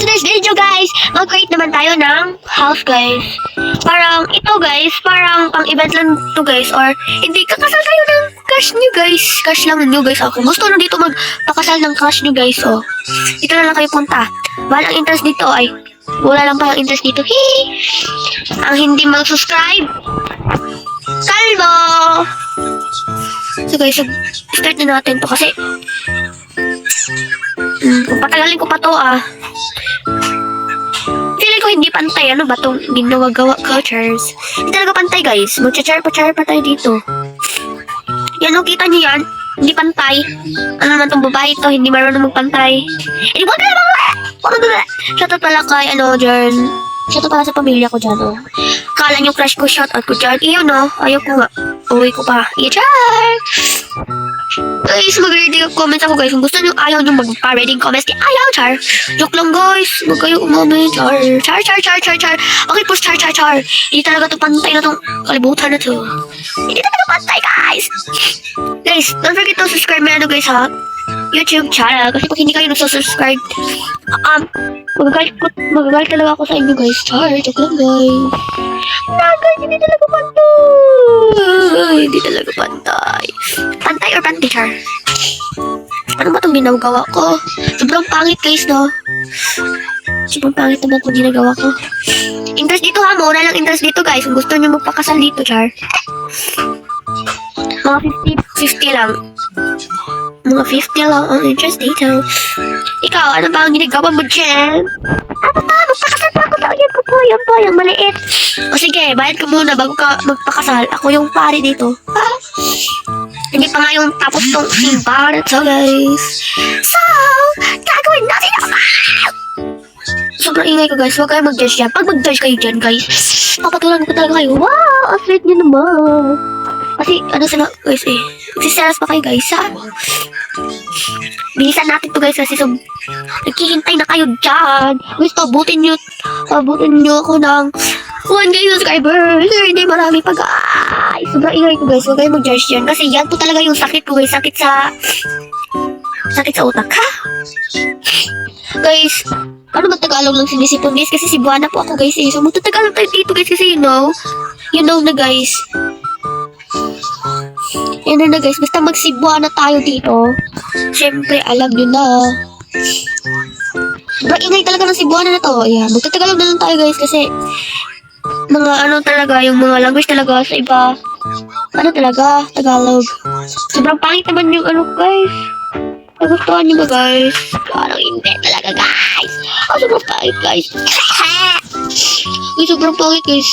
today's video guys, mag-create naman tayo ng house guys. Parang ito guys, parang pang event lang to guys. Or hindi, kakasal tayo ng crush nyo guys. Crush lang nyo guys. Kung gusto nyo dito magpakasal ng crush nyo guys. Oh, dito na lang kayo punta. Walang interest dito ay. Wala lang palang interest dito. Hee! Ang hindi mag-subscribe, kalbo! So guys, start na natin to kasi kung patagalin ko pa to feeling ko hindi pantay. Ano ba itong ginagawa cultures? Hindi talaga pantay guys. Magcha-char pa tayo dito. Yan o, kita nyo yan? Hindi pantay. Ano naman itong babae to? Hindi marunong magpantay. Eh, wag na naman! Shoutout pala kay dyan. Shoutout pala sa pamilya ko dyan Kala nyo crush ko, shoutout ko dyan. Iyon ayaw ko nga. Uwi ko pa. Char! Guys, mag-reading comments ako guys. Kung gusto nyo, ayaw nyo magpa-reading comments. Ayaw, char. Joke lang guys. Huwag kayo umamay, char. Char. Okay, push, char. Hindi talaga ito pantay na itong kalibutan na to. Hindi talaga pantay, guys. Guys, don't forget to subscribe me guys ha. YouTube channel. Kasi pag hindi kayo nagsusubscribe, magagalit talaga ako sa inyo guys. Char, joke lang guys. Guys, hindi talaga pantay. Hindi talaga pantay. Pantay or panty, char? Ano ba itong ginagawa ko? Sobrang pangit guys, no? Sobrang pangit naman itong ginagawa ko. Interest dito ha, muna lang interest dito guys. Kung gusto nyo magpakasal dito, char. Mga 50 lang. Mga 50 lang ang interest dito. Ikaw, ano ba ang ginagawa mo dyan? Ano ba? Magpakasal pa ako. Yan ko po, yung maliit. O sige, bayad ka muna bago ka magpakasal. Ako yung pari dito. Ha? Hindi pa nga yung tapos tong simbahan na to, guys. So, gagawin natin ako. Sobrang ingay ko, guys. Huwag kayo mag-judge yan. Pag mag-judge kayo dyan, guys, papatulan ko talaga kayo. Wow, ang sweet nyo naman. Kasi, sila, guys, nagsiselas pa kayo, guys, ha? Bilisan natin to guys kasi naghihintay na kayo dyan. Guys, pabutin nyo ako ng 1K subscribers. Hindi marami pa guys. Sobrang ingay ko guys. Huwag kayo mag-judge dyan. Kasi yan po talaga yung sakit ko guys. Sakit sa utak ha. Guys, ano ba Tagalog lang sinisipon guys? Kasi Cebuana po ako guys So magtatagalog tayo dito guys. Kasi you know na guys. Yan na guys, basta mag-Cebuana tayo dito. Siyempre, alam nyo na. Sobrang ingay talaga ng Cebuana na to. Ayan, magtatagalog na lang tayo guys kasi mga talaga, yung mga language talaga sa iba. Talaga, Tagalog. Sobrang pangit naman yung guys. Nagustuhan nyo ba guys? Parang hindi talaga guys. Sobrang pangit guys. Sobrang pangit guys.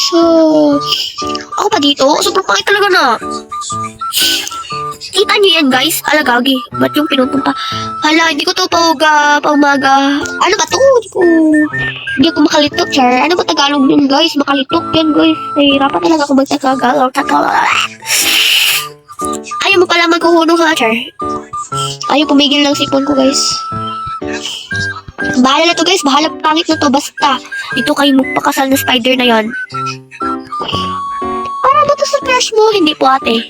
Ako pa dito? Sobrang pangit talaga na. Kita nyo yan guys, alagagi. Ba't yung pinupunta? Hala, hindi ko to paumaga. Ano ba to? Hindi ako makalitok, char. Ano ba Tagalog yun guys? Makalitok yan guys. Nahihirapan talaga ako magtagalog. Ayaw mo pala magkuhulong ha, char. Ayaw pumigil ng sipon ko guys. Bahala na to guys, bahala pangit na to. Basta, dito kayo magpakasal na spider na yan. Para ba to sa crush mo? Hindi po ate.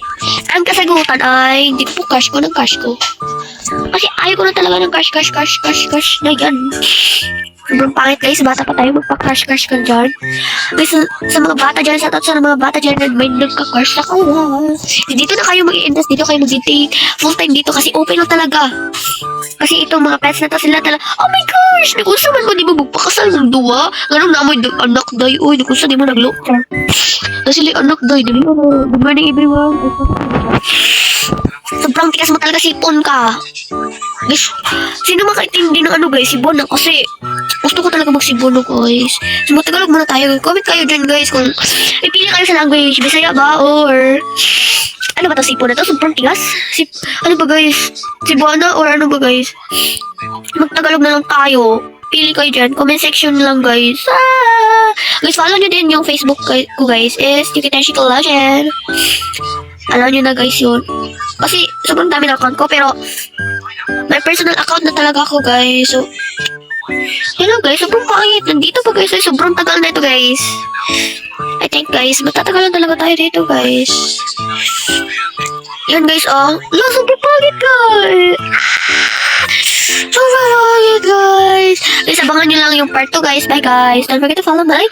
Ang kasagutan ay hindi ko po crush ko ng crush ko. Kasi ayaw ko na talaga ng crush na yan. Sobrang pangit guys, bata pa tayo magpa-crush ka dyan. Guys, sa mga bata dyan, sa mga bata dyan na may nagka-crush ako. Dito na kayo mag-i-invest, dito kayo mag-date. Full time dito kasi open lang talaga. Kasi itong mga pets na to, sila talaga, oh my gosh, nakusa man mo, di ba magpakasal ng duwa? Ganun na amoy anak day, uy, nakusa di mo nag-look. Tapos sila anak day, good morning everyone. Sobrang tigas mo talaga sipon ka. Guys, sino makaintindi ng guys, Cebuana kasi gusto ko talaga mag-Cebuana guys. So matagalog muna tayo. Comment kayo dyan guys kung ipili kayo sa language, Bisaya ba or ano ba to, sipon na to? Sobrang tigas? Ano ba guys? Cebuana or ano ba guys? Magtagalog na lang tayo. Pili kayo dyan. Comment section lang guys. Guys, follow nyo din yung Facebook ko guys. Is Yukitenshi Collagen. Alam nyo na guys yun. Kasi sobrang dami na account ko pero may personal account na talaga ako guys. So, hello guys, sobrang pangit. Nandito pa guys. Sobrang tagal na ito guys. I think guys, matatagal na talaga tayo dito guys. Yan guys, sobrang pangit guys. Sobrang pangit guys. Guys, abangan nyo lang yung part 2 guys. Bye guys. Don't forget to follow my